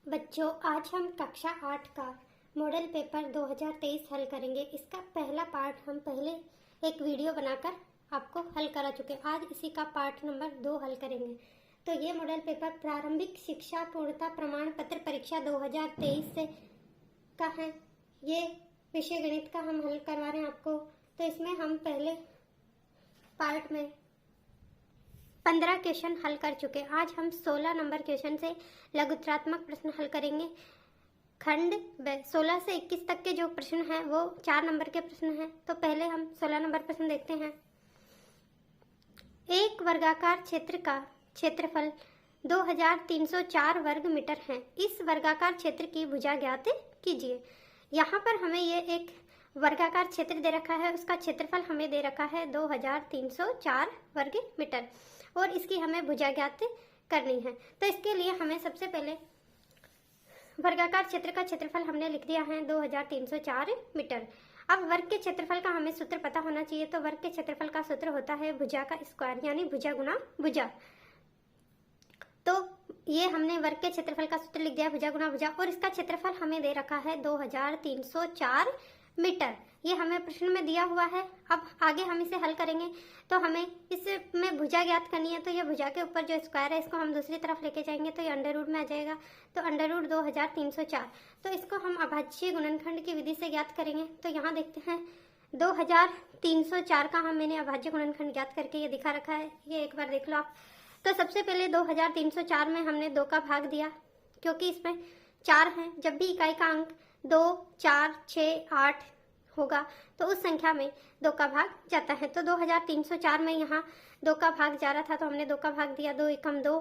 बच्चों, आज हम कक्षा 8 का मॉडल पेपर 2023 हल करेंगे। इसका पहला पार्ट हम पहले एक वीडियो बनाकर आपको हल करा चुके हैं। आज इसी का पार्ट नंबर 2 हल करेंगे। तो ये मॉडल पेपर प्रारंभिक शिक्षा पूर्णता प्रमाण पत्र परीक्षा 2023 से का है। ये विषय गणित का हम हल करवा रहे हैं आपको। तो इसमें हम पहले पार्ट में 15 क्वेश्चन हल कर चुके। आज हम 16 नंबर क्वेश्चन से लघुत्रात्मक प्रश्न हल करेंगे। खंड 16 से 21 तक के जो प्रश्न हैं वो 4 नंबर के प्रश्न हैं। तो पहले हम 16 नंबर प्रश्न देखते हैं। एक वर्गाकार क्षेत्र का क्षेत्रफल 2304 वर्ग मीटर है। इस वर्गाकार क्षेत्र की भुजा ज्ञात कीजिए। यहाँ पर हमें ये एक वर्गाकार क्षेत्र दे रखा है, उसका क्षेत्रफल हमें दे रखा है 2304 वर्ग मीटर और इसकी हमें भुजा ज्ञात करनी है। तो इसके लिए हमें सबसे पहले वर्गाकार क्षेत्र का क्षेत्रफल हमने लिख दिया है 2304 मीटर। अब वर्ग के क्षेत्रफल का हमें सूत्र पता होना चाहिए। तो वर्ग के क्षेत्रफल का सूत्र होता है भुजा का स्क्वायर, यानी भुजा गुना भुजा। तो ये हमने वर्ग के क्षेत्रफल का सूत्र लिख दिया, भुजा गुना भुजा, और इसका क्षेत्रफल हमें दे रखा है 2304 मीटर। ये हमें प्रश्न में दिया हुआ है। अब आगे हम इसे हल करेंगे तो हमें इसमें भुजा ज्ञात करनी है। तो ये भुजा के ऊपर जो स्क्वायर है इसको हम दूसरी तरफ लेके जाएंगे तो ये अंडर रूट में आ जाएगा। तो अंडर रूट 2304। तो इसको हम अभाज्य गुणनखंड की विधि से ज्ञात करेंगे। तो यहाँ देखते हैं 2304 का मैंने अभाज्य गुणनखंड ज्ञात करके ये दिखा रखा है, ये एक बार देख लो आप। तो सबसे पहले 2304 में हमने 2 का भाग दिया क्योंकि इसमें 4 हैं। जब भी इकाई का अंक 2, 4, 6, 8 होगा तो उस संख्या में 2 का भाग जाता है। तो 2304 में यहाँ 2 का भाग जा रहा था तो हमने 2 का भाग दिया, 2 एकम 2,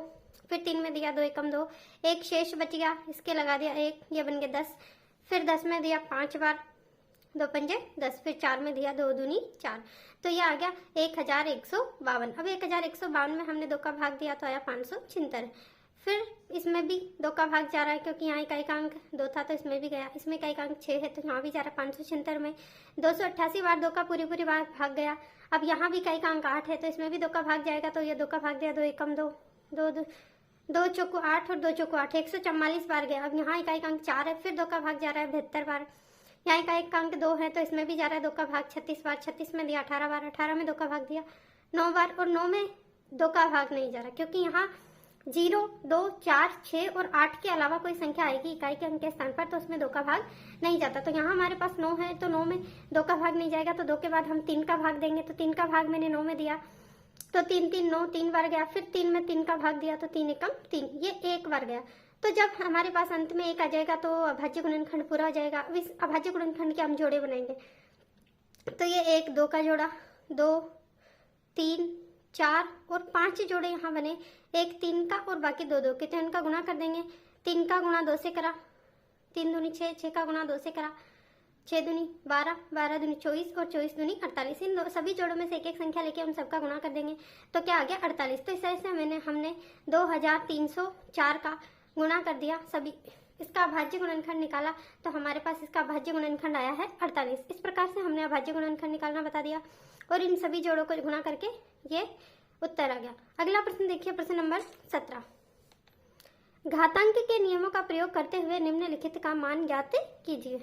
फिर 3 में दिया 2 एकम 2, एक शेष बच गया, इसके लगा दिया 1, ये बन गया 10, फिर 10 में दिया 5 बार, 2 पंजे 10, फिर 4 में दिया 2 दूनी 4, तो ये आ गया 1152। अब 1152 में हमने 2 का भाग दिया तो आया 576। फिर इसमें भी 2 का भाग जा रहा है क्योंकि यहाँ इकाई का अंक 2 था तो इसमें भी गया, इसमें इकाई का अंक 6 है तो यहाँ भी जा रहा है 576 में। 288 बार 2 का पूरी बार भाग गया। अब यहाँ भी इकाई का अंक 8 है तो इसमें भी 2 का भाग जाएगा। तो ये 2 का भाग दिया, 2 एकम 2, 2 चौको 8 और 2 चौको 8, 144 बार गया। अब यहाँ इकाई का अंक 4 है, फिर 2 का भाग जा रहा है 72 बार। यहाँ इकाई का अंक 2 है तो इसमें भी जा रहा है 2 का भाग 36 बार, 36 में दिया 18 बार, 18 में 2 का भाग दिया 9 बार, और 9 में 2 का भाग नहीं जा रहा क्योंकि यहाँ 0, 2, 4, 6 और 8 के अलावा कोई संख्या आएगी इकाई के अंक के स्थान पर तो उसमें 2 का भाग नहीं जाता। तो यहाँ हमारे पास 9 है तो 9 में 2 का भाग नहीं जाएगा। तो 2 के बाद हम 3 का भाग देंगे। तो 3 का भाग मैंने 9 में दिया तो 3, 3, 9, 3 बार गया, फिर 3 में 3 का भाग दिया तो 3 एकम 3, ये 1 बार गया। तो जब हमारे पास अंत में 1 आ जाएगा तो अभाज्य गुणनखंड पूरा हो जाएगा। अब इस अभाज्य गुणनखंड के हम जोड़े बनाएंगे। तो ये 1, 2 का जोड़ा, 2, 3, 4 और 5 जोड़े यहाँ बने, 1 3 का और बाकी 2 2 के, तो इनका गुणा कर देंगे। 3 का गुणा 2 से करा, 3 दूनी 6, 6 का गुणा 2 से करा, 6 दूनी 12, 12 दूनी 24 और 24 दूनी 48। इन सभी जोड़ों में से एक संख्या लेके हम सबका गुणा कर देंगे तो क्या आ गया 48। तो इस तरह से हमने 2304 का गुणा कर दिया, सभी इसका अभाज्य गुणनखंड निकाला तो हमारे पास इसका अभाज्य गुणनखंड आया है 48। इस प्रकार से हमने अभाज्य गुणनखंड निकालना बता दिया और इन सभी जोड़ों को गुणा करके ये उत्तर आ गया। अगला प्रश्न देखिए, प्रश्न नंबर 17। घातांक के नियमों का प्रयोग करते हुए निम्नलिखित का मान ज्ञात कीजिए।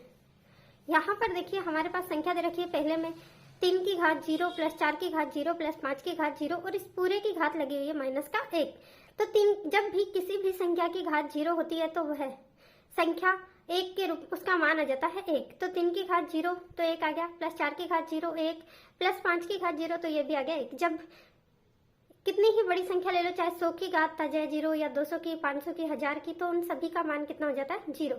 यहाँ पर देखिए हमारे पास संख्या दे रखी है, पहले में 3 की घात 0 प्लस 4 की घात 0 प्लस 5 की घात 0 और इस पूरे की घात लगी हुई है माइनस का 1। तो 3 जब भी किसी भी संख्या की घात 0 होती है तो वह संख्या 1 के रूप उसका मान आ जाता है 1। तो 3 की घात 0 तो 1 आ गया, प्लस 4 की घात 0 1, प्लस 5 की घात 0 तो ये भी आ गया 1। जब कितनी ही बड़ी संख्या ले लो, चाहे 100 की घात आ जाए 0 या 200 की, 500 की, 1000 की, तो उन सभी का मान कितना हो जाता है 0।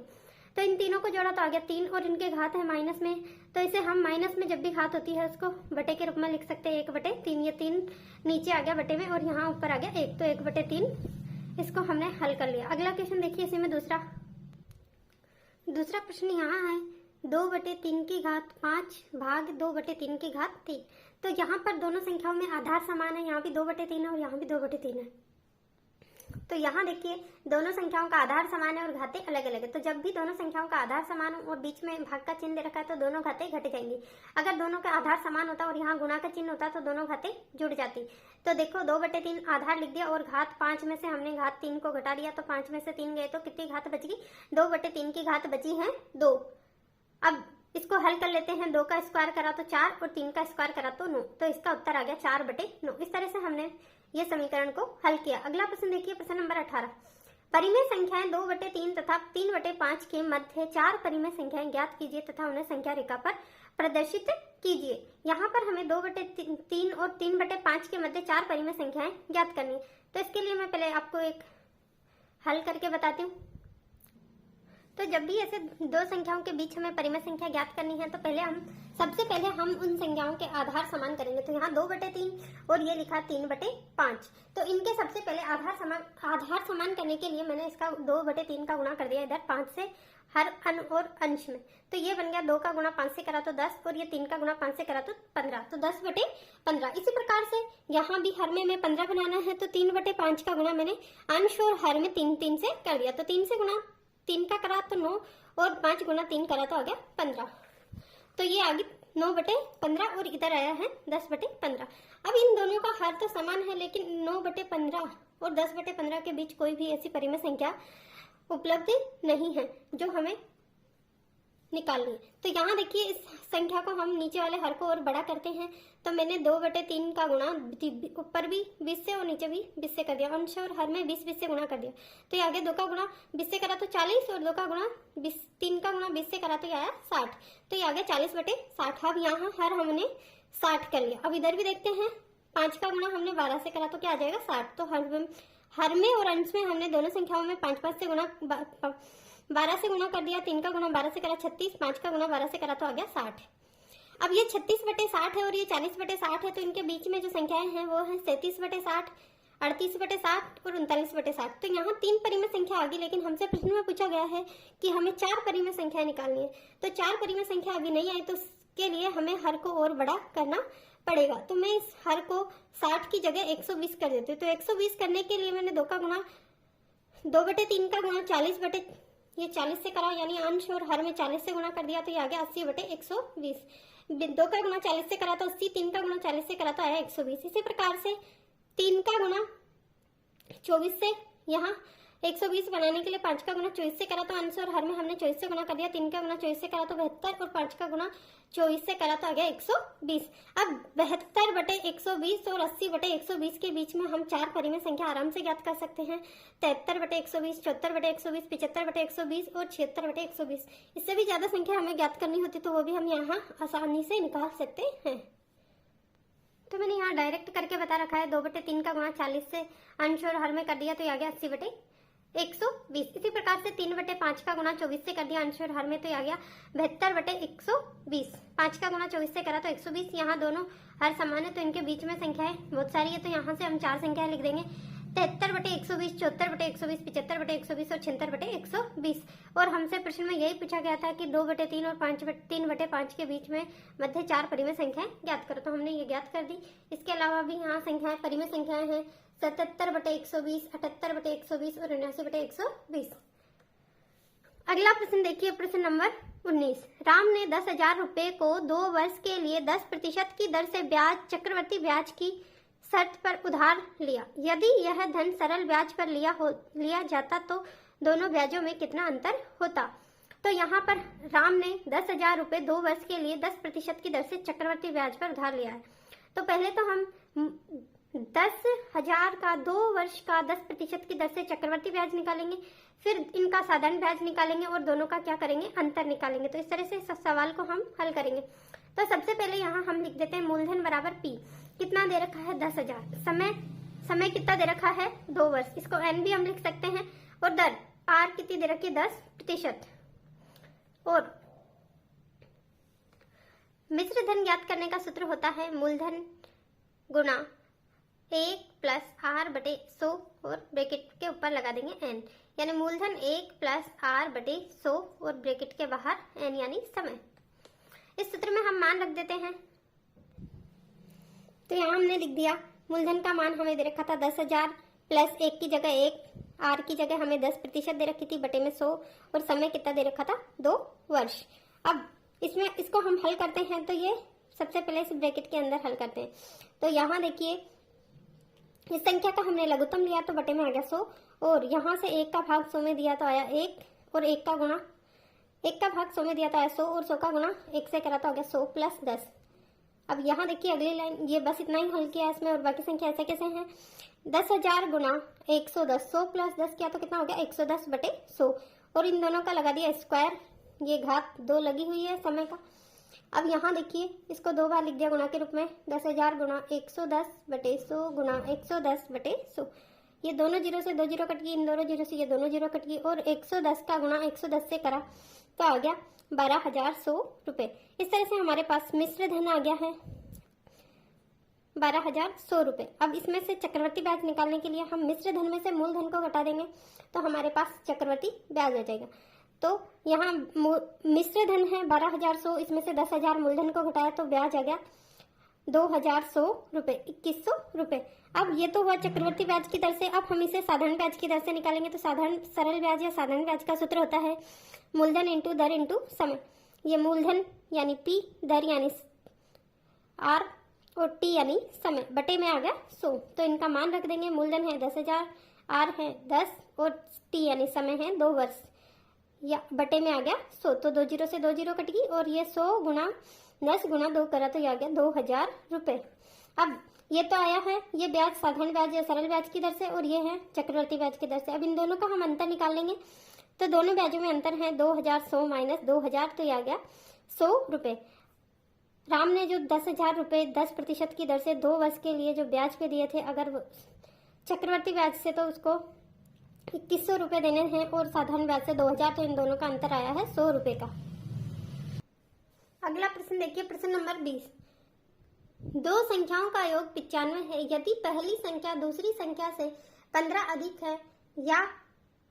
तो इन तीनों को जोड़ा तो आ गया 3 और इनके घात है माइनस में, तो इसे हम माइनस में जब भी घात होती है उसको बटे के रूप में लिख सकते हैं 1/3। ये 3 नीचे आ गया बटे में और यहाँ ऊपर आ गया 1, तो 1/3 इसको हमने हल कर लिया। अगला क्वेश्चन देखिए, इसी में दूसरा प्रश्न यहाँ है 2/3 की घात 5 भाग 2/3 की घात 3। तो यहाँ पर दोनों संख्याओं में आधार समान है, यहाँ भी 2/3 है और यहाँ भी 2/3 है। तो यहाँ देखिए दोनों संख्याओं का आधार समान है और घातें अलग अलग है। तो जब भी दोनों संख्याओं का आधार समान हो और बीच में भाग का चिन्ह दे रखा है तो दोनों घातें घट जाएंगी। अगर दोनों का आधार समान होता और यहाँ गुणा का चिन्ह होता तो दोनों घातें जुड़ जाती। तो देखो 2/3 आधार लिख दिया और घात 5 में से हमने घात 3 को घटा दिया, तो 5 में से 3 गए तो कितनी घात बच गई? 2/3 की घात बची है 2। अब इसको हल कर लेते हैं। 2 का स्क्वायर करा तो 4 और 3 का स्क्वायर करा तो 9, तो इसका उत्तर आ गया 4/9। इस तरह से हमने ये समीकरण को हल किया। अगला प्रश्न देखिए, प्रश्न नंबर 18। परिमेय संख्याएं 2/3 तथा 3/5 के मध्य 4 परिमेय संख्याएं ज्ञात कीजिए तथा उन्हें संख्या रेखा पर प्रदर्शित कीजिए। यहाँ पर हमें 2/3 और 3/5 के मध्य 4 परिमेय संख्याएं ज्ञात करनी है। तो इसके लिए मैं पहले आपको एक हल करके बताती हूँ। तो जब भी ऐसे दो संख्याओं के बीच हमें परिमेय संख्या ज्ञात करनी है तो सबसे पहले हम उन संख्याओं के आधार समान करेंगे। तो यहाँ 2/3 और ये लिखा 3/5, तो इनके सबसे पहले आधार समान करने के लिए मैंने इसका 2/3 का गुणा कर दिया इधर 5 से हर अन और अंश में। तो ये बन गया 2 का गुणा 5 से करा तो 10 और ये 3 का गुणा 5 से करा तो 15, तो 10/15। इसी प्रकार से यहाँ भी हर में 15 बनाना है तो 3/5 का गुणा मैंने अंश और हर में 3 से कर दिया। तो 3 से गुणा 3 का करा तो 9 और 5 गुणा 3 करा तो आ गया 15। तो ये आ गई 9/15 और इधर आया है 10/15। अब इन दोनों का हर तो समान है, लेकिन 9/15 और 10/15 के बीच कोई भी ऐसी परिमेय संख्या उपलब्ध नहीं है जो हमें निकालनी है। तो यहाँ देखिए इस संख्या को हम नीचे वाले हर को और बड़ा करते हैं। तो मैंने 2/3 का गुणा ऊपर भी 20 से और नीचे भी 20 से कर दिया, अंश और हर में 20 से गुणा कर दिया। तो ये आगे 2 का गुणा 20 से करा तो 40 और 2 का गुणा 3 का गुणा 20 से करा तो ये आया 60। तो ये आ गया 40/60। अब यहाँ हर हमने 60 कर लिया। अब इधर भी देखते हैं, 5 का गुणा हमने 12 से करा तो क्या आ जाएगा 60। तो हर में और अंश में हमने दोनों संख्याओं में 5 से गुणा 12 से गुणा कर दिया। 3 का गुणा 12 से करा 36, 5 का गुणा 12 से करा तो आ गया 60। अब ये 36/60 है और ये 40/60 है, तो इनके बीच में जो संख्याएं हैं वो है 37/60, 38/60 और 39/60। तो यहाँ 3 परिमेय संख्या आ गई, लेकिन हमसे प्रश्न में पूछा गया है कि हमें 4 परिमेय संख्या निकालनी है। तो 4 परिमेय संख्या अभी नहीं आई, तो इसके लिए हमें हर को और बड़ा करना पड़ेगा। तो मैं इस हर को 60 की जगह 120 कर देती हूँ। तो 120 करने के लिए मैंने 2 का गुणा 2/3 का गुणा 40 से करा, यानी अंश और हर में 40 से गुणा कर दिया। तो ये आ गया 80/120। 2 का गुणा 40 से करा तो 80, 3 का गुणा 40 से करा तो आया 120। इसी प्रकार से 3 का गुणा 24 से यहाँ 120 बनाने के लिए 5 का गुणा 24 से करा तो अंश और हर में हमने 24 से गुणा कर दिया। 3 का गुणा 24 से करा तो 72 और 5 का गुणा 24 से करा तो आ गया 120। अब 72/120 और 80/120 के बीच में हम 4 परिमेय संख्या आराम से ज्ञात कर सकते हैं। 73/120, 74/120, 75/120 और 76/120। इससे भी ज्यादा संख्या हमें ज्ञात करनी होती तो वो भी हम यहाँ आसानी से निकाल सकते हैं। तो मैंने यहाँ डायरेक्ट करके बता रखा है। 2/3 का गुणा 40 से अंश और हर में कर दिया तो ये आ गया 80/120। इसी प्रकार से 3/5 का गुणा 24 से कर दिया अंश और हर में तो ये आ गया 72/120। 5 का गुणा 24 से करा तो 120। यहाँ दोनों हर समान है तो इनके बीच में संख्याएं बहुत सारी है, तो यहाँ से हम 4 संख्याएं लिख देंगे। 73/120, 74/120, 75/120 और 76/120। और हमसे प्रश्न में यही पूछा गया था कि 2/3 और 3/5 के बीच में मध्य 4 परिमेय संख्याएं ज्ञात करो। तो हमने ये ज्ञात कर दी। इसके अलावा भी यहाँ संख्याएं परिमेय संख्याएं हैं 77/120, 78/120 और 79/120। अगला प्रश्न देखिए, प्रश्न नंबर 19। राम ने 10,000 रुपए को 2 वर्ष के लिए 10% की दर से चक्रवृद्धि ब्याज की शर्त पर उधार लिया। यदि यह धन सरल ब्याज पर लिया जाता तो दोनों ब्याजों में कितना अंतर होता? तो यहाँ पर राम ने 10,000 रुपए 2 वर्ष के लिए 10% की दर से चक्रवृद्धि ब्याज पर उधार लिया है। तो पहले तो हम 10,000 का 2 वर्ष का 10% की दर से चक्रवृद्धि ब्याज निकालेंगे, फिर इनका साधारण ब्याज निकालेंगे और दोनों का क्या करेंगे, अंतर निकालेंगे। तो इस तरह से सवाल को हम हल करेंगे। तो सबसे पहले यहाँ हम लिख देते हैं मूलधन बराबर P। कितना दे रखा है 10,000। समय कितना दे रखा है 2 वर्ष, इसको N भी हम लिख सकते हैं। और दर R कितनी दे रखी है 10%। और मिश्र धन ज्ञात करने का सूत्र होता है मूलधन गुणा 1 + R/100 और ब्रैकेट के ऊपर लगा देंगे N, यानी मूलधन 1 + R/100 और ब्रैकेट के बाहर N यानी समय। इस सूत्र में हम मान रख देते हैं। तो यहाँ हमने लिख दिया मूलधन का मान हमें दे रखा था 10,000 + 1 की जगह 1 आर की जगह हमें 10% दे रखी थी, बटे में 100, और समय कितना दे रखा था, 2 वर्ष। अब इसमें इसको हम हल करते हैं तो ये सबसे पहले इस ब्रैकेट के अंदर हल करते हैं। तो यहाँ देखिए इस संख्या का हमने लघुत्तम लिया तो बटे में आ गया 100, और यहाँ से 1 का भाग 100 में दिया तो आया 1, और 1 का भाग 100 में दिया तो आया 100, और 100 का गुणा 1 से करा तो आ गया 100 प्लस 10। अब यहाँ देखिए अगली लाइन, ये बस इतना ही हल किया इसमें, और बाकी संख्या ऐसे कैसे हैं, 10,000 गुणा 110, 100 प्लस 10 किया तो कितना हो गया 110 बटे 100, और इन दोनों का लगा दिया स्क्वायर, ये घात 2 लगी हुई है समय का। अब यहाँ देखिए इसको 2 बार लिख दिया गुणा के रूप में, 10,000 गुणा 110 बटे 100 गुणा 110 बटे 100, ये दोनों जीरो से 2 जीरो कट गई, इन दोनों जीरो से ये दोनों जीरो कट गई, और 110 का गुणा 110 से करा तो आ गया 12,100 रुपये। इस तरह से हमारे पास मिश्र धन आ गया है 12,100 रुपये। अब इसमें से चक्रवर्ती ब्याज निकालने के लिए हम मिश्र धन में से मूलधन को घटा देंगे तो हमारे पास चक्रवर्ती ब्याज आ जाएगा। तो यहाँ मिश्र धन है 12,100, इसमें से 10,000 मूलधन को घटाया तो ब्याज आ गया 2,100 रुपये, 2,100 रुपये। अब ये तो हुआ चक्रवर्ती ब्याज की दर से। अब हम इसे साधारण ब्याज की दर से निकालेंगे। तो साधारण सरल ब्याज या साधारण ब्याज का सूत्र होता है मूलधन इंटू दर इंटू समय। ये मूलधन यानी पी, दर यानी आर, और टी यानी समय, बटे में आ गया 100। तो इनका मान रख देंगे, मूलधन है 10,000, आर है 10, और टी यानी समय है 2 वर्ष, या बटे में आ गया 100। तो 2 जीरो से 2 जीरो कट गई, और ये 100 गुणा 10 गुणा 2 करा तो ये आ गया 2,000 रुपये। अब ये तो आया है ये ब्याज साधारण ब्याज या सरल ब्याज की दर से, और ये है चक्रवर्ती ब्याज की दर से। अब इन दोनों का हम अंतर निकाल लेंगे। तो दोनों ब्याजों में अंतर है 2,100 माइनस 2,000, तो ये आ गया 100 रुपये। राम ने जो 10,000 रुपये 10% की दर से 2 वर्ष के लिए जो ब्याज पे दिए थे, अगर वो चक्रवर्ती ब्याज से तो उसको 2,100 रुपये देने हैं, और साधारण ब्याज से 2,000, तो इन दोनों का अंतर आया है 100 रुपये का। अगला प्रश्न देखिए, प्रश्न नंबर 20। दो संख्याओं का योग 95 है। यदि पहली संख्या दूसरी संख्या से 15 अधिक है, या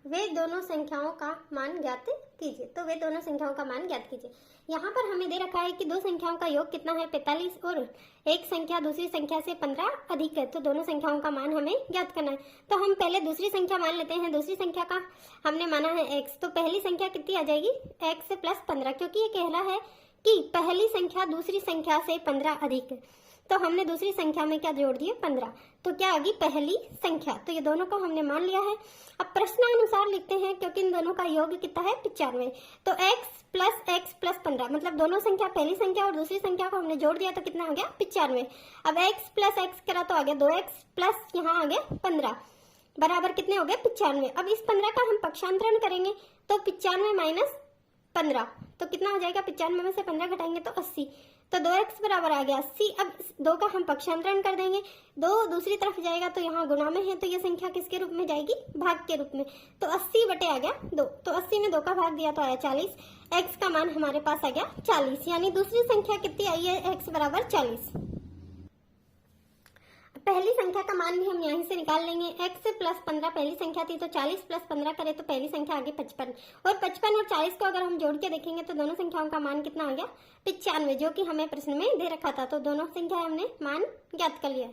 वे दोनों संख्याओं का मान ज्ञात कीजिए। तो वे दोनों संख्याओं का मान ज्ञात कीजिए। यहाँ पर हमें दे रखा है कि दो संख्याओं का योग कितना है 45, और एक संख्या दूसरी संख्या से 15 अधिक है। तो दोनों संख्याओं का मान हमें ज्ञात करना है। तो हम पहले दूसरी संख्या मान लेते हैं। दूसरी संख्या का हमने माना है x, तो पहली संख्या कितनी आ जाएगी x प्लस 15, क्योंकि ये कह रहा है कि पहली संख्या दूसरी संख्या से 15 अधिक है। तो हमने दूसरी संख्या में क्या जोड़ दिए 15, तो क्या आ गई पहली संख्या। तो ये दोनों को हमने मान लिया है। अब प्रश्नानुसार लिखते हैं, क्योंकि इन दोनों का योग कितना है 95। तो x प्लस 15, मतलब दोनों संख्या पहली संख्या और दूसरी संख्या को हमने जोड़ दिया तो कितना आ गया 95। अब x प्लस x करा तो आ गया 2x प्लस यहाँ आ गया 15 बराबर कितने हो गए 95। अब इस 15 का हम पक्षांतरण करेंगे तो 95 माइनस 15 तो कितना हो जाएगा, 95 में से 15 घटाएंगे तो 80, तो 2x बराबर आ गया 80। अब 2 का हम पक्षांतरण कर देंगे, 2 दूसरी तरफ जाएगा तो यहाँ गुणा में है, तो ये संख्या किसके रूप में जाएगी, भाग के रूप में। तो 80 बटे आ गया 2, तो 80 में 2 का भाग दिया तो आया 40। x का मान हमारे पास आ गया 40, यानी दूसरी संख्या कितनी आई है x बराबर 40। पहली संख्या का मान भी हम यहीं से निकाल लेंगे। x प्लस 15 पहली संख्या थी, तो 40 प्लस 15 करें तो पहली संख्या आ गई 55, और 55 और 40 को अगर हम जोड़ के देखेंगे तो दोनों संख्याओं का मान कितना आ गया 95, जो कि हमें प्रश्न में दे रखा था। तो दोनों संख्या हमने मान ज्ञात कर लिया।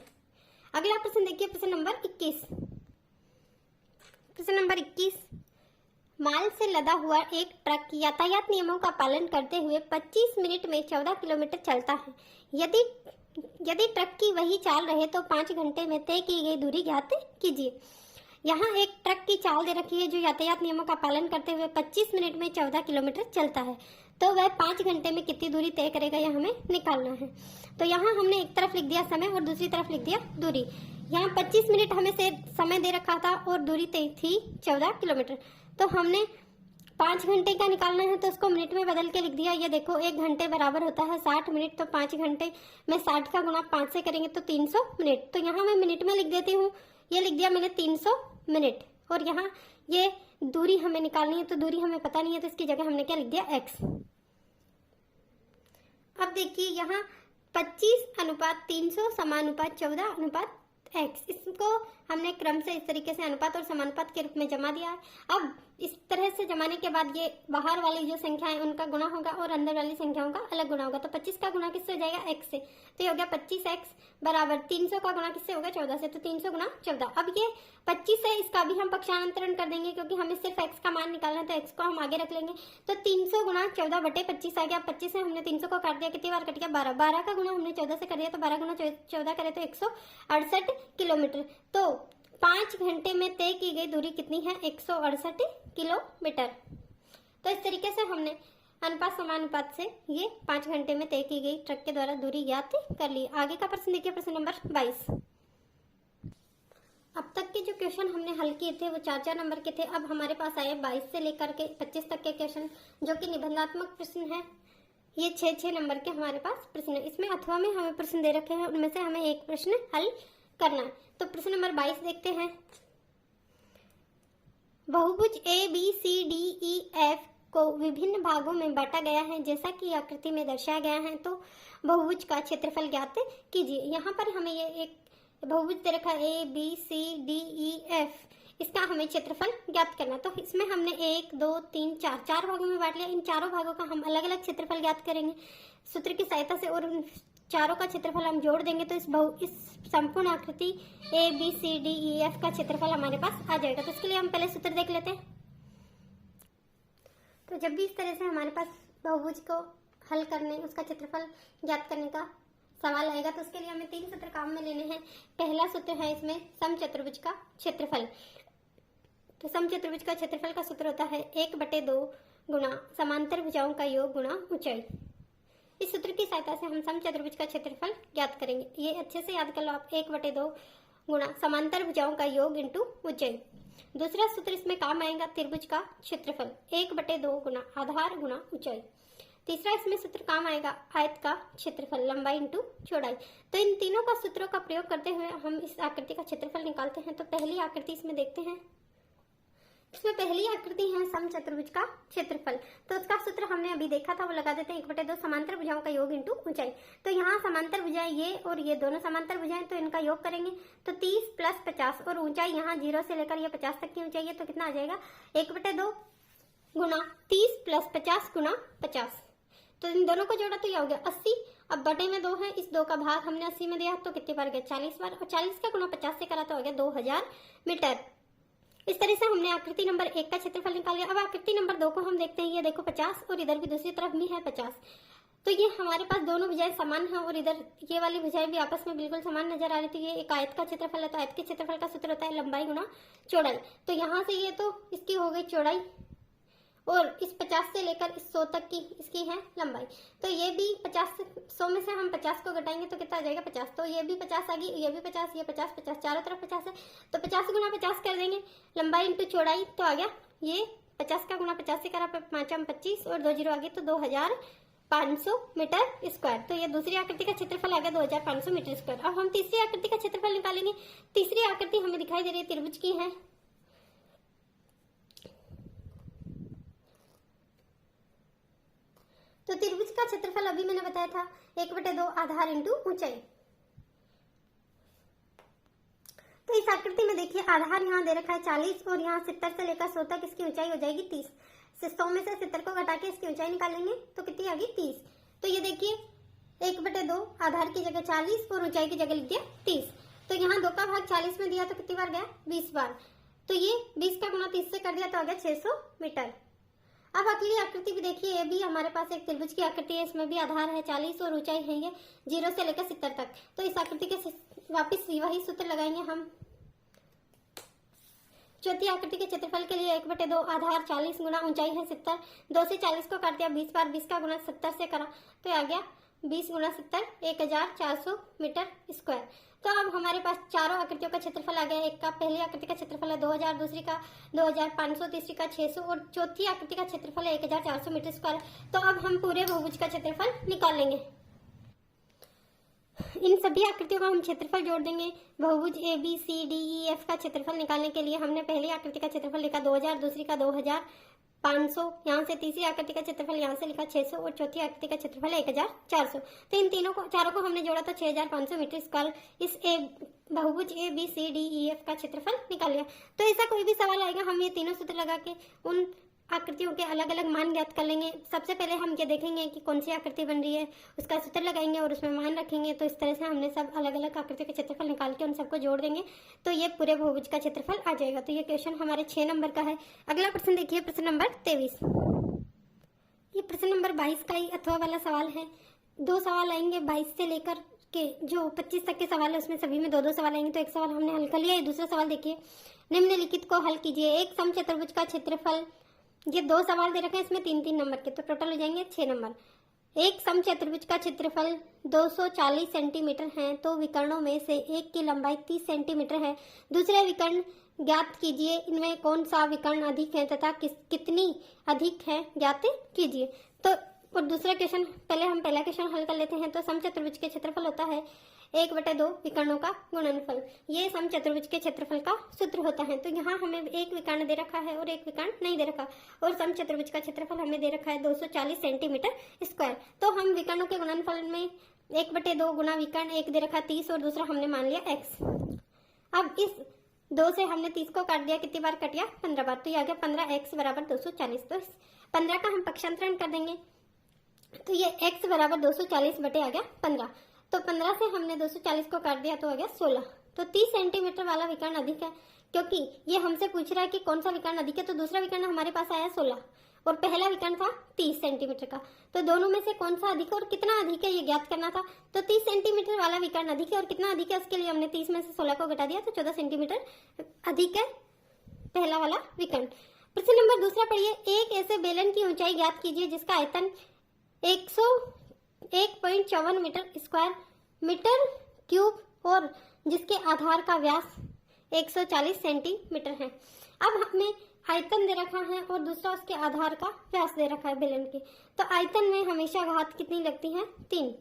अगला प्रश्न देखिए, प्रश्न नंबर 21। प्रश्न नंबर 21, माल से लदा हुआ एक ट्रक यातायात नियमों का पालन करते हुए 25 मिनट में 14 किलोमीटर चलता है। यदि ट्रक की वही चाल रहे तो 5 घंटे में तय की गई दूरी ज्ञात कीजिए। यहाँ एक ट्रक की चाल दे रखी है जो यातायात नियमों का पालन करते हुए 25 मिनट में 14 किलोमीटर चलता है, तो वह 5 घंटे में कितनी दूरी तय करेगा, यह हमें निकालना है। तो यहाँ हमने एक तरफ लिख दिया समय और दूसरी तरफ लिख दिया दूरी। यहाँ 25 मिनट हमें से समय दे रखा था और दूरी तय थी 14 किलोमीटर, तो हमने 5 घंटे का निकालना है तो उसको मिनट में बदल के लिख दिया। ये देखो 1 घंटे बराबर होता है 60 मिनट, तो 5 घंटे में 60 का गुणा 5 से करेंगे तो 300 मिनट। तो यहाँ मैं मिनट में लिख देती हूँ, ये लिख दिया मैंने 300 मिनट। और यहाँ ये दूरी हमें निकालनी है, तो दूरी हमें पता नहीं है, तो इसकी जगह हमने क्या लिख दिया x। अब देखिए यहाँ 25:300 समानुपात 14:x, इसको हमने क्रम से इस तरीके से अनुपात और समानुपात के रूप में जमा दिया है। अब इस तरह से जमाने के बाद ये बाहर वाली जो संख्या है उनका गुणा होगा और अंदर वाली संख्याओं का अलग गुणा होगा। तो 25 का गुणा किससे हो जाएगा, x से। तो ये हो गया 25x बराबर 300 का गुणा किससे होगा, 14 से। तो 300 गुणा 14। अब ये 25 है, इसका भी हम पक्षांतरण कर देंगे क्योंकि हमें सिर्फ x का मान निकालना है, तो x को हम आगे रख लेंगे। तो 300 गुणा 14 बटे 25 आ गया। 25 से हमने 300 को काट दिया, कितनी बार कट गया, 12। 12 का गुणा हमने 14 से कर दिया, तो 12 गुणा 14 करे तो 168 किलोमीटर। तो 5 घंटे में तय की गई दूरी कितनी है, 168 किलोमीटर। तो इस तरीके से हमने अनुपात समानुपात से ये 5 घंटे में तय की गई ट्रक के द्वारा दूरी ज्ञात कर ली। आगे का प्रश्न देखिए, प्रश्न नंबर 22। अब तक के जो क्वेश्चन हमने हल किए थे वो 4-4 नंबर के थे। अब हमारे पास आए 22 से लेकर के 25 तक के क्वेश्चन, जो कि निबंधात्मक प्रश्न है। ये 6-6 नंबर के हमारे पास प्रश्न है। इसमें अथवा में हमें प्रश्न दे रखे हैं, उनमें से हमें एक प्रश्न हल करना है। तो प्रश्न नंबर 22 देखते हैं। बहुभुज ABCDEF को विभिन्न भागों में बांटा गया है जैसा कि आकृति में दर्शाया गया है। तो बहुभुज का क्षेत्रफल ज्ञात कीजिए। यहाँ पर हमें ये एक बहुभुज दे रखा है ABCDEF, इसका हमें क्षेत्रफल ज्ञात करना। तो इसमें हमने 1 2 3 4 भागों में बांट लिया। इन चारों भागों का हम अलग अलग क्षेत्रफल ज्ञात करेंगे सूत्र की सहायता से, और उन चारों का क्षेत्रफल हम जोड़ देंगे तो इस संपूर्ण आकृति ABCDEF का क्षेत्रफल हमारे पास आ जाएगा। तो इसके लिए हम पहले सूत्र देख लेते हैं। तो जब भी इस तरह से हमारे पास बहुभुज को हल करने, उसका क्षेत्रफल ज्ञात करने का सवाल आएगा, तो उसके लिए हमें 3 सूत्र काम में लेने हैं। पहला सूत्र है इसमें समचतुर्भुज का क्षेत्रफल। तो समचतुर्भुज का क्षेत्रफल का सूत्र होता है 1/2 गुणा समांतर भुजाओं का योग गुणा ऊंचाई। इस सूत्र की सहायता से हम समचतुर्भुज का क्षेत्रफल ज्ञात करेंगे। ये अच्छे से याद कर लो आप, 1/2 गुणा समांतर भुजाओं का योग इंटू ऊंचाई। दूसरा सूत्र इसमें काम आएगा त्रिभुज का क्षेत्रफल, 1/2 गुणा आधार गुणा ऊंचाई। तीसरा इसमें सूत्र काम आएगा आयत का क्षेत्रफल, लंबाई इंटू चौड़ाई। तो इन तीनों का सूत्रों का प्रयोग करते हुए हम इस आकृति का क्षेत्रफल निकालते हैं। तो पहली आकृति इसमें देखते हैं। इसमें पहली आकृति है समचतुर्भुज का क्षेत्रफल। तो उसका सूत्र हमने अभी देखा था, वो लगा देते हैं 1/2 समांतर भुजाओं का योग इंटू ऊंचाई। तो यहाँ समांतर भुजाएं ये और ये दोनों समांतर भुजाएं, तो इनका योग करेंगे तो 30 + 50, और ऊंचाई यहाँ 0 से लेकर ये 50 तक की ऊंचाई है। तो कितना आ जाएगा, 1/2 गुणा 30 + 50 गुणा 50। तो इन दोनों को जोड़ा तो यह हो गया 80। अब बटे में 2 है, इस 2 का भाग हमने 80 में दिया, तो कितनी बार गया, 40 बार। और 40 का गुणा 50 से करा तो हो गया 2000 मीटर। इस तरह से हमने आकृति नंबर 1 का क्षेत्रफल निकाल लिया। अब आकृति नंबर 2 को हम देखते हैं। ये देखो 50, और इधर भी दूसरी तरफ भी है 50। तो ये हमारे पास दोनों भुजाएं समान हैं, और इधर ये वाली भुजाएं भी आपस में बिल्कुल समान नजर आ रही थी। ये एक आयत का क्षेत्रफल है, तो आयत के क्षेत्रफल का सूत्र होता है लंबाई गुणा चौड़ाई। तो यहाँ से ये तो इसकी हो गई चौड़ाई, और इस 50 से लेकर इस 100 तक की इसकी है लंबाई। तो ये भी 100 में से हम 50 को घटाएंगे तो कितना आ जाएगा, 50। तो ये भी 50 आ गई, ये भी 50, ये 50, 50 चारों तरफ 50 है। तो 50 गुणा 50 कर देंगे, लंबाई इंटू चौड़ाई, तो आ गया ये 50 का गुणा 50 से करा, 5 25 और 2 0 आ गए, तो 2500 मीटर स्क्वायर। तो ये दूसरी आकृति का क्षेत्रफल आ गया 2500 मीटर स्क्वायर। अब हम तीसरी आकृति का क्षेत्रफल निकालेंगे। तीसरी आकृति हमें दिखाई दे रही है त्रिभुज की है। तो त्रिभुज का क्षेत्रफल अभी मैंने बताया था 1/2 आधार इंटू ऊंचाई। तो इस आकृति में देखिए आधार यहाँ दे रखा है 40, और यहाँ 70 से लेकर 100 तक इसकी ऊंचाई हो जाएगी 30। 100 में से 70 को घटा के इसकी ऊंचाई निकालेंगे तो कितनी आ गई, 30। तो ये देखिए 1/2 आधार की जगह 40 और ऊंचाई की जगह लिख दिया 30। तो यहाँ 2 का भाग 40 में दिया तो कितनी बार गया, 20 बार। तो ये 20 का गुणा 30 से कर दिया तो आ गया 600 मीटर। अब अगली आकृति भी देखिए, ये भी हमारे पास एक त्रिभुज की आकृति है। इसमें भी आधार है 40 और ऊंचाई है ये 0 से लेकर 70 तक। तो इस आकृति के वापस वही सूत्र लगाएंगे हम। चौथी आकृति के क्षेत्रफल के लिए 1/2 आधार 40 गुणा ऊंचाई है 70। 2 से 40 को काट दिया 20 बार, 20 का गुणा 70 से करा तो आ गया 20 गुणा 70 1400 मीटर स्क्वायर। तो अब हमारे पास चारों आकृतियों का क्षेत्रफल आ गया। एक का पहली आकृति का क्षेत्रफल है 2000, दूसरी का 2500, तीसरी का 600 और चौथी आकृति का क्षेत्रफल है 1400 मीटर स्क्वायर। तो अब हम पूरे बहुभुज का क्षेत्रफल निकाल लेंगे। इन सभी आकृतियों का हम क्षेत्रफल जोड़ देंगे। बहुभुज ABCDEF का क्षेत्रफल निकालने के लिए हमने पहली आकृति का क्षेत्रफल लिखा 2000, दूसरी का 2000, 500, यहाँ से तीसरी आकृति का क्षेत्रफल यहाँ से लिखा 600 और चौथी आकृति का क्षेत्रफल 1400। तो इन चारों को हमने जोड़ा तो 6500 मीटर स्क्वायर इस बहुभुज ABCDEF का क्षेत्रफल निकाल लिया। तो ऐसा कोई भी सवाल आएगा हम ये तीनों सूत्र लगा के उन आकृतियों के अलग अलग मान ज्ञात कर लेंगे। सबसे पहले हम ये देखेंगे कि कौन सी आकृति बन रही है, उसका सूत्र लगाएंगे और उसमें मान रखेंगे। तो इस तरह से हमने सब अलग अलग आकृति के क्षेत्रफल निकाल के उन सबको जोड़ देंगे तो ये पूरे बहुभुज का क्षेत्रफल आ जाएगा। तो ये क्वेश्चन हमारे 6 नंबर का है। अगला प्रश्न देखिए, प्रश्न नंबर 23। ये प्रश्न नंबर 22 का ही अथवा वाला सवाल है। 2 सवाल आएंगे 22 से लेकर के जो 25 तक के सवाल है उसमें सभी में 2-2 सवाल आएंगे। तो एक सवाल हमने हल कर लिया। दूसरा सवाल देखिए, निम्नलिखित को हल कीजिए। एक समचतुर्भुज का क्षेत्रफल, ये 2 सवाल दे रखे हैं, इसमें 3-3 नंबर के, तो टोटल हो जाएंगे 6 नंबर। एक समचतुर्भुज का क्षेत्रफल 240 सेंटीमीटर है तो विकर्णों में से एक की लंबाई 30 सेंटीमीटर है। दूसरे विकर्ण ज्ञात कीजिए, इनमें कौन सा विकर्ण अधिक है तथा कितनी अधिक है ज्ञात कीजिए। तो और दूसरा क्वेश्चन, पहले हम पहला क्वेश्चन हल कर लेते हैं। तो समचतुर्भुज के क्षेत्रफल होता है 1/2 विकर्णों का गुणनफल। ये समचतुर्भुज के क्षेत्रफल का सूत्र होता है। तो यहाँ हमें एक विकर्ण दे रखा है और एक विकर्ण नहीं दे रखा, और समचतुर्भुज का क्षेत्रफल हमें दे रखा है 240 सेंटीमीटर स्क्वायर। तो हम विकर्णों के गुणनफल में 1/2 गुना विकर्ण, एक दे रखा 30 और दूसरा हमने मान लिया x। अब इस 2 से हमने 30 को काट दिया, कितनी बार कट गया? 15 बार। तो ये आ गया 15x बराबर 240। तो 15 का हम पक्षांतरण कर देंगे तो ये x बराबर 240 बटे आ गया 15। तो 15 से हमने 240 को काट दिया तो आ गया 16। तो 30 सेंटीमीटर वाला विकर्ण अधिक है, क्योंकि ये हमसे पूछ रहा है कि कौन सा विकर्ण अधिक है। तो दूसरा विकर्ण हमारे पास आया 16 और पहला विकर्ण था 30 सेंटीमीटर का। तो दोनों में से कौन सा अधिक है और कितना अधिक है ये ज्ञात करना था। तो 30 सेंटीमीटर वाला विकर्ण अधिक है और कितना अधिक है उसके लिए हमने 30 में से 16 को घटा दिया तो 14 सेंटीमीटर अधिक है पहला वाला विकर्ण। प्रश्न नंबर दूसरा पढ़िए। एक ऐसे बेलन की ऊंचाई ज्ञात कीजिए जिसका आयतन 101.54 मीटर क्यूब और जिसके आधार का व्यास 140 सेंटीमीटर है। अब हमें आयतन दे रखा है और दूसरा उसके आधार का व्यास दे रखा है बेलन के। तो आयतन में हमेशा घात कितनी लगती है? 3।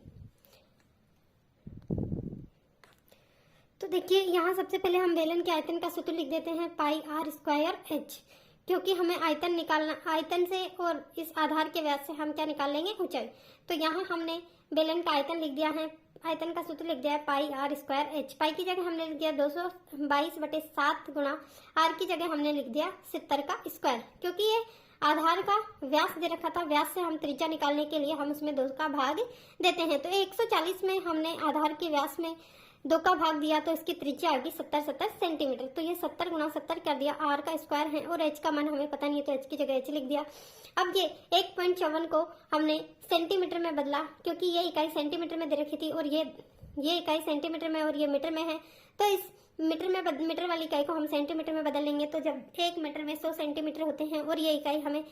तो देखिए यहाँ सबसे पहले हम बेलन के आयतन का सूत्र लिख देते हैं πr²h, क्योंकि हमें आयतन निकालना, आयतन से और इस आधार के व्यास से हम क्या निकाल लेंगे? ऊंचाई। तो यहाँ हमने बेलन का आयतन लिख दिया है, आयतन का सूत्र लिख दिया है πr²h। पाई की जगह हमने लिख दिया 222/7 गुणा r की जगह हमने लिख दिया 70 का स्क्वायर, क्योंकि ये आधार का व्यास दे रखा था। व्यास से हम त्रिज्या निकालने के लिए हम उसमें 2 का भाग देते हैं। तो 140 में हमने आधार के व्यास में 2 का भाग दिया तो इसकी त्रिज्या आ गई 70 सेंटीमीटर। तो ये 70 गुणा 70 कर दिया, r का स्क्वायर है और h का मान हमें पता नहीं है तो h की जगह h लिख दिया। अब ये 1.54 को हमने सेंटीमीटर में बदला, क्योंकि ये इकाई सेंटीमीटर में दे रखी थी और ये इकाई सेंटीमीटर में और ये मीटर में है। तो इस मीटर वाली इकाई को हम सेंटीमीटर में बदल लेंगे। तो जब 1 मीटर में 100 सेंटीमीटर होते हैं और ये इकाई हमें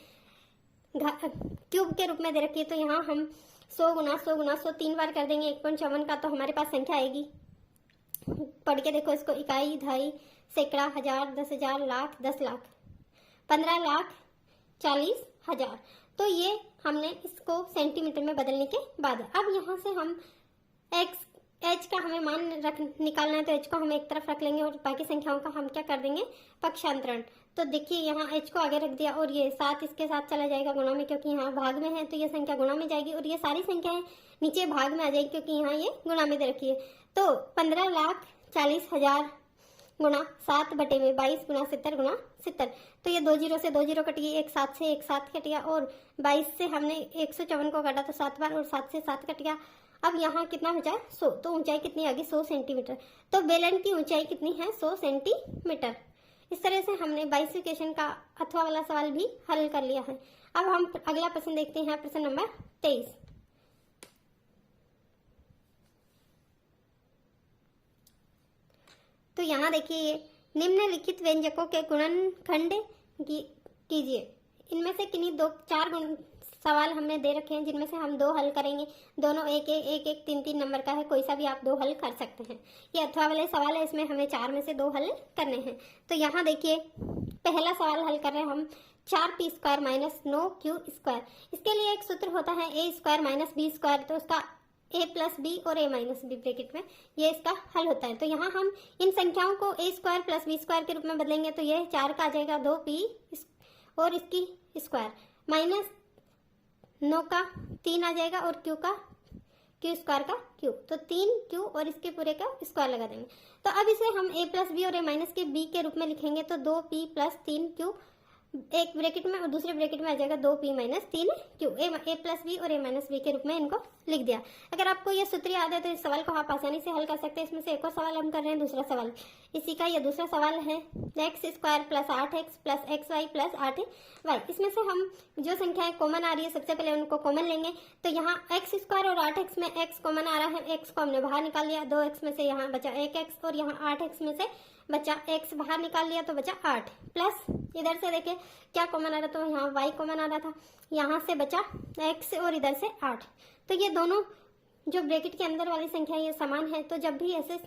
क्यूब के रूप में दे रखी है, तो यहाँ हम 100 गुना 100 गुना 100 3 बार कर देंगे 1.54 का, तो हमारे पास संख्या आएगी। पढ़ के देखो इसको, इकाई, दहाई, सैकड़ा, हजार, 10,000, लाख, 10 लाख, 15 लाख 40,000। तो ये हमने इसको सेंटीमीटर में बदलने के बाद, अब यहाँ से हम h का हमें मान निकालना है तो h को हम एक तरफ रख लेंगे और बाकी संख्याओं का हम क्या कर देंगे? पक्षांतरण। तो देखिए यहाँ h को आगे रख दिया और ये 7 इसके साथ चला जाएगा गुणा में, क्योंकि यहाँ भाग में है तो ये संख्या गुणा में जाएगी और ये सारी संख्याएं नीचे भाग में आ जाएगी क्योंकि यहाँ ये गुणा में दे रखी है। तो 15,40,000 गुणा 7 बटे में 22 गुणा 70 गुणा 70। तो ये 2 जीरो से 2 जीरो कट गई, 1 7 से 1 7 कट गया और 22 से हमने 154 को काटा तो 7 बार और 7 से 7 कट गया। अब यहाँ कितना हो जाए? 100। तो ऊंचाई कितनी आ गई? 100 सेंटीमीटर। तो बेलन की ऊंचाई कितनी है? 100 सेंटीमीटर। इस तरह से हमने 22वें क्वेश्चन का अथवा वाला सवाल भी हल कर लिया है। अब हम अगला प्रश्न देखते हैं, प्रश्न नंबर 23। तो यहाँ देखिए, निम्नलिखित व्यंजकों के गुणनखंड कीजिए। इनमें से किन्हीं 4 सवाल हमने दे रखे हैं जिनमें से हम 2 हल करेंगे। दोनों 1 3 नंबर का है, कोई सा भी आप 2 हल कर सकते हैं। ये अथवा वाले सवाल है, इसमें हमें 4 में से 2 हल करने हैं। तो यहाँ देखिए पहला सवाल हल कर रहे हैं हम 4p² - 9q²। इसके लिए एक सूत्र होता है a² - b²। तो उसका a + b और a - b ब्रैकेट में ये इसका हल होता है। तो यहाँ हम इन संख्याओं को a² + b² के रूप में बदलेंगे तो ये 4 का आ जाएगा 2p और इसकी स्क्वायर माइनस 9 का 3 आ जाएगा और क्यू स्क्वायर का क्यू, तो 3 क्यू और इसके पूरे का स्क्वायर लगा देंगे। तो अब इसे हम a प्लस बी और a माइनस के b के रूप में लिखेंगे, तो 2p प्लस 3q एक ब्रैकेट में और दूसरे ब्रैकेट में आ जाएगा 2p minus 3q, a plus B और a माइनस बी के रूप में इनको लिख दिया। अगर आपको ये सूत्र याद है तो इस सवाल को आप आसानी से हल कर सकते हैं। इसमें से एक और सवाल हम कर रहे हैं, दूसरा सवाल इसी का, ये दूसरा सवाल है X square plus 8x plus X Y plus 8y। इसमें से हम जो संख्याएं कॉमन आ रही है सबसे पहले उनको कॉमन लेंगे। तो यहाँ एक्स स्क्वायर और 8x में x कॉमन आ रहा है, x को हमने बाहर निकाल लिया, 2x में से यहाँ बचा 1x और यहाँ 8x में से बचा x बाहर निकाल लिया तो बचा 8 प्लस इधर से देखिए क्या कॉमन आ रहा था, तो यहाँ y कॉमन आ रहा था, यहाँ से बचा x और इधर से 8। तो ये दोनों जो ब्रैकेट के अंदर वाली संख्या ये समान है, तो जब भी ऐसे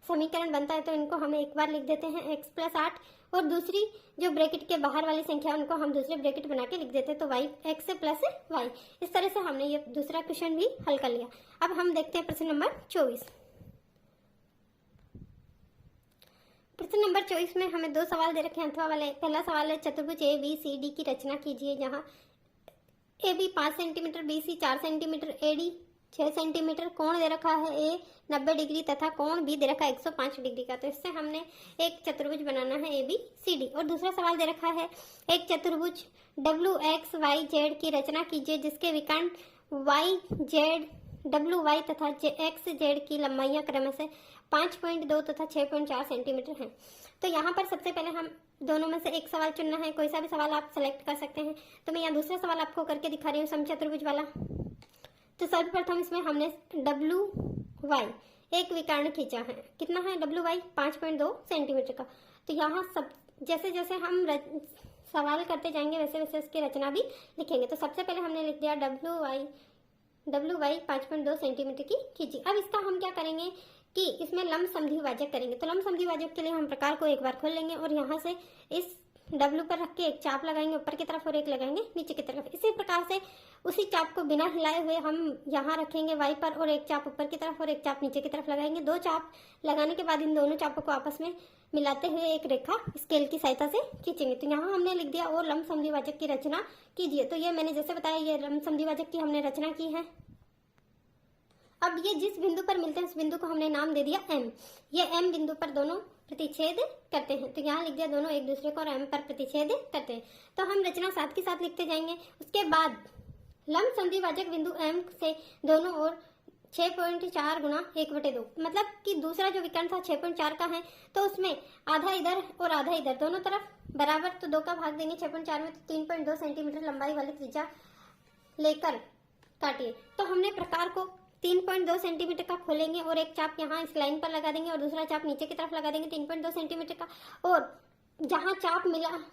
समीकरण बनता है तो इनको हम एक बार लिख देते हैं x प्लस 8 और दूसरी जो ब्रैकेट के बाहर वाली संख्या उनको हम दूसरे ब्रैकेट बना के लिख देते हैं, तो y x प्लस y। इस तरह से हमने ये दूसरा क्वेश्चन भी हल कर लिया। अब हम देखते हैं प्रश्न नंबर 24। प्रश्न नंबर 24 में हमें दो सवाल दे रखे हैं अथवा वाले। पहला सवाल है चतुर्भुज ए बी सी डी की रचना कीजिए, जहां A B 5 centimetre, B C 4 centimetre, A D 6 centimetre, कोण दे रखा है ए 90 डिग्री तथा कोण बी दे रखा है 105 डिग्री का। तो इससे हमने एक चतुर्भुज बनाना है ए बी सी डी। और दूसरा सवाल दे रखा है एक चतुर्भुज डब्ल्यू एक्स वाई जेड की रचना कीजिए, जिसके विकर्ण वाई जेड डब्ल्यू वाई तथा एक्स जेड की लंबाइयां क्रमशः से 5.2 तथा 6.4 सेंटीमीटर हैं। तो यहाँ पर सबसे पहले हम दोनों में से एक सवाल चुनना है, कोई सा भी सवाल आप सेलेक्ट कर सकते हैं। तो मैं यहाँ दूसरा सवाल आपको करके दिखा रही हूँ समचतुर्भुज वाला। तो सर्वप्रथम इसमें हमने डब्ल्यू वाई एक विकर्ण खींचा है, कितना है डब्ल्यू वाई 5.2 सेंटीमीटर का। तो यहाँ सब जैसे जैसे हम सवाल करते जाएंगे वैसे वैसे इसकी रचना भी लिखेंगे। तो सबसे पहले हमने लिख दिया डब्ल्यू वाई 5.2 सेंटीमीटर की खींची। अब इसका हम क्या करेंगे कि इसमें लंब समद्विभाजक करेंगे। तो लंब समद्विभाजक के लिए हम प्रकार को एक बार खोल लेंगे और यहाँ से इस डब्ल्यू पर रख के एक चाप लगाएंगे ऊपर की तरफ और एक लगाएंगे नीचे की तरफ। इसी प्रकार से उसी चाप को बिना हिलाए हुए हम यहाँ रखेंगे वाई पर और एक चाप ऊपर की तरफ और एक चाप नीचे की तरफ लगाएंगे। दो चाप लगाने के बाद इन दोनों चापों को आपस में मिलाते हुए एक रेखा स्केल की सहायता से खींचेंगे। तो यहाँ हमने लिख दिया और लंब समद्विभाजक की रचना कीजिए। तो ये मैंने जैसे बताया ये लंब समद्विभाजक की हमने रचना की है। अब ये जिस बिंदु पर मिलते हैं उस बिंदु को हमने नाम दे दिया M। ये M बिंदु पर दोनों प्रतिच्छेद करते हैं। तो यहाँ लिख दिया दोनों एक दूसरे को और M पर प्रतिच्छेद करते हैं। तो हम रचना साथ के साथ लिखते जाएंगे। उसके बाद लंब समद्विभाजक बिंदु M से दोनों ओर 6.4 गुना 1/2, मतलब कि दूसरा जो विकर्ण था 6.4 का है, तो उसमें आधा इधर और आधा इधर दोनों तरफ बराबर, तो 2 का भाग देंगे 6.4 में, तो 3.2 सेंटीमीटर लंबाई वाली त्रिज्या लेकर काटिए। तो हमने प्रकार को 3.2 सेंटीमीटर का खोलेंगे और एक चाप यहाँ इस लाइन पर लगा देंगे और दूसरा चाप नीचे की तरफ लगा देंगे 3.2 सेंटीमीटर का। और जहाँ चाप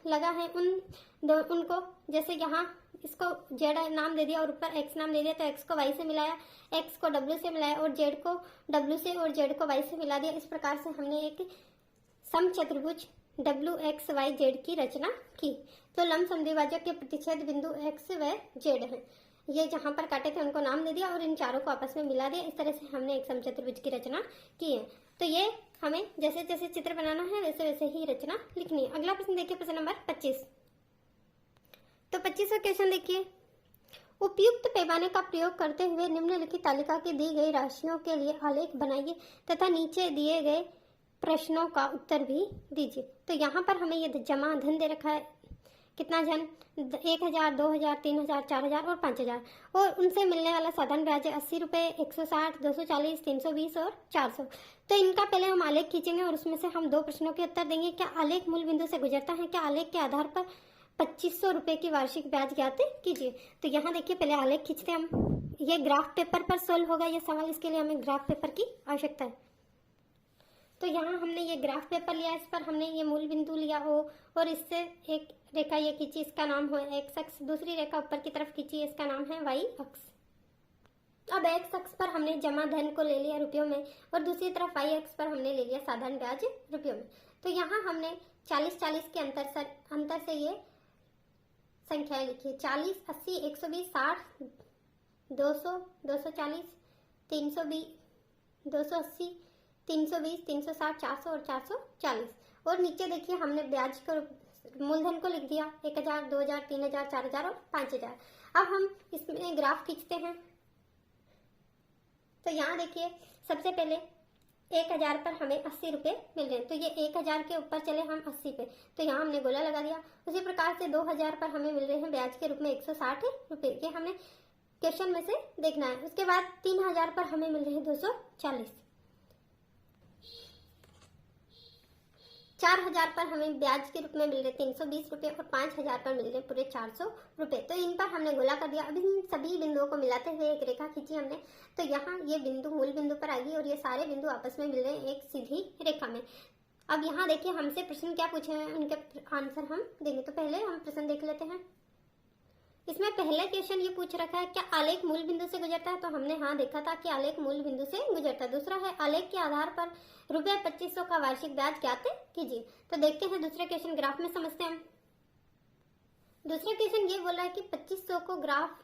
लगा है उनको जैसे यहाँ इसको जेड नाम दे दिया और ऊपर एक्स नाम दे दिया, तो एक्स को वाई से मिलाया, एक्स को डब्ल्यू से मिलाया और जेड को डब्ल्यू से और जेड को वाई से मिला दिया। इस प्रकार से हमने एक समचतुर्भुज डब्ल्यू एक्स वाई जेड की रचना की। तो लंब समद्विभाजक के प्रतिच्छेद बिंदु एक्स व जेड है, ये जहां पर काटे थे उनको नाम दे दिया और इन चारों को आपस में मिला दिया। इस तरह से हमने एक समचतुर्भुज की रचना की है। तो ये हमें जैसे जैसे चित्र बनाना है वैसे वैसे ही रचना लिखनी है। अगला प्रश्न देखिए, प्रश्न नंबर 25। तो 25वां क्वेश्चन देखिए, उपयुक्त पैमाने का प्रयोग करते हुए निम्नलिखित तालिका की दी गई राशियों के लिए आलेख बनाइए तथा नीचे दिए गए प्रश्नों का उत्तर भी दीजिए। तो यहाँ पर हमें ये जमा धन दे रखा है, कितना धन 1000, 2000, 3000, 4000 और 5000, और उनसे मिलने वाला साधारण ब्याज है 80 रुपये, 160, 240, 320 और 400। तो इनका पहले हम आलेख खींचेंगे और उसमें से हम दो प्रश्नों के उत्तर देंगे। क्या आलेख मूल बिंदु से गुजरता है? क्या आलेख के आधार पर 2500 रुपये की वार्षिक ब्याज ज्ञात कीजिए। तो यहाँ देखिए पहले आलेख खींचते हैं हम। ये ग्राफ पेपर पर सोल्व होगा ये सवाल, इसके लिए हमें ग्राफ पेपर की आवश्यकता है। तो यहाँ हमने ये ग्राफ पेपर लिया, इस पर हमने ये मूल बिंदु लिया O और इससे एक रेखा ये खींची, इसका नाम है एक्स अक्ष। दूसरी रेखा ऊपर की तरफ खींची, इसका नाम है वाई अक्ष। अब एक्स अक्ष पर हमने जमा धन को ले लिया रुपयों में और दूसरी तरफ वाई अक्ष पर हमने ले लिया साधारण ब्याज रुपयों में। तो यहाँ हमने 40-40 के अंतर से ये संख्याएं लिखी है। 40, 80, 120, 60, 200, 240, 320, 280, 320, 360, 400 और 440। और नीचे देखिए हमने ब्याज को मूलधन को लिख दिया 1000, 2000, 3000, 4000 और 5000। अब हम इसमें ग्राफ खींचते हैं। तो यहाँ देखिए सबसे पहले 1000 पर हमें 80 रुपए मिल रहे हैं, तो ये 1000 के ऊपर चले हम 80 पे, तो यहाँ हमने गोला लगा दिया। उसी प्रकार से 2000 पर हमें मिल रहे हैं ब्याज के रूप में 160 रुपए, ये हमें क्वेश्चन में से देखना है। उसके बाद 3000 पर हमें मिल रहे हैं 240, 4000 पर हमें ब्याज के रूप में मिल रहे 320 रुपए और 5000 पर मिल रहे पूरे 400 रुपए। तो इन पर हमने गोला कर दिया। अब इन सभी बिंदुओं को मिलाते हुए एक रेखा खींची हमने, तो यहाँ ये बिंदु मूल बिंदु पर आएगी और ये सारे बिंदु आपस में मिल रहे हैं एक सीधी रेखा में। अब यहाँ देखिए हमसे प्रश्न क्या पूछे हैं, उनके आंसर हम देंगे। तो पहले हम प्रश्न देख लेते हैं। इसमें पहला क्वेश्चन ये पूछ रखा है, क्या आलेख मूल बिंदु से गुजरता है? तो हमने हाँ देखा था कि आलेख मूल बिंदु से गुजरता है। दूसरा है आलेख के आधार पर रुपए 2500 का वार्षिक ब्याज ज्ञात कीजिए। तो देखते हैं दूसरे क्वेश्चन, ग्राफ में समझते हैं। दूसरा क्वेश्चन ये बोल रहा है कि 2500 को ग्राफ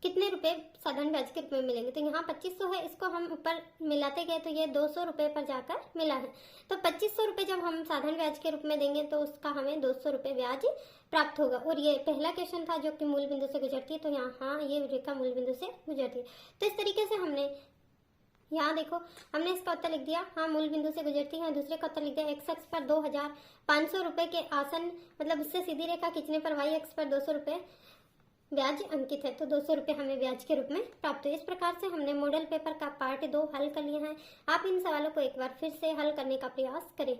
कितने रुपए साधारण ब्याज के रूप में मिलेंगे। तो यहाँ 2500 है, इसको हम ऊपर मिलाते गए तो ये 200 रुपए पर जाकर मिला है। तो 2500 रुपए जब हम साधारण ब्याज के रूप में देंगे तो उसका हमें 200 रुपए ब्याज प्राप्त होगा। और ये पहला क्वेश्चन था जो कि मूल बिंदु से गुजरती है, तो यहाँ हाँ ये रेखा मूल बिंदु से गुजरती है। तो इस तरीके से हमने यहाँ देखो हमने इसका उत्तर लिख दिया, हाँ मूल बिंदु से गुजरती है। दूसरे का उत्तर लिख दिया, एक्स अक्ष पर 2500 रुपए के आसन मतलब उससे सीधी रेखा खींचने पर वाई अक्ष पर 200 रुपए ब्याज अंकित है, तो 200 रुपए हमें ब्याज के रूप में प्राप्त हुए। इस प्रकार से हमने मॉडल पेपर का पार्ट 2 हल कर लिया है। आप इन सवालों को एक बार फिर से हल करने का प्रयास करें।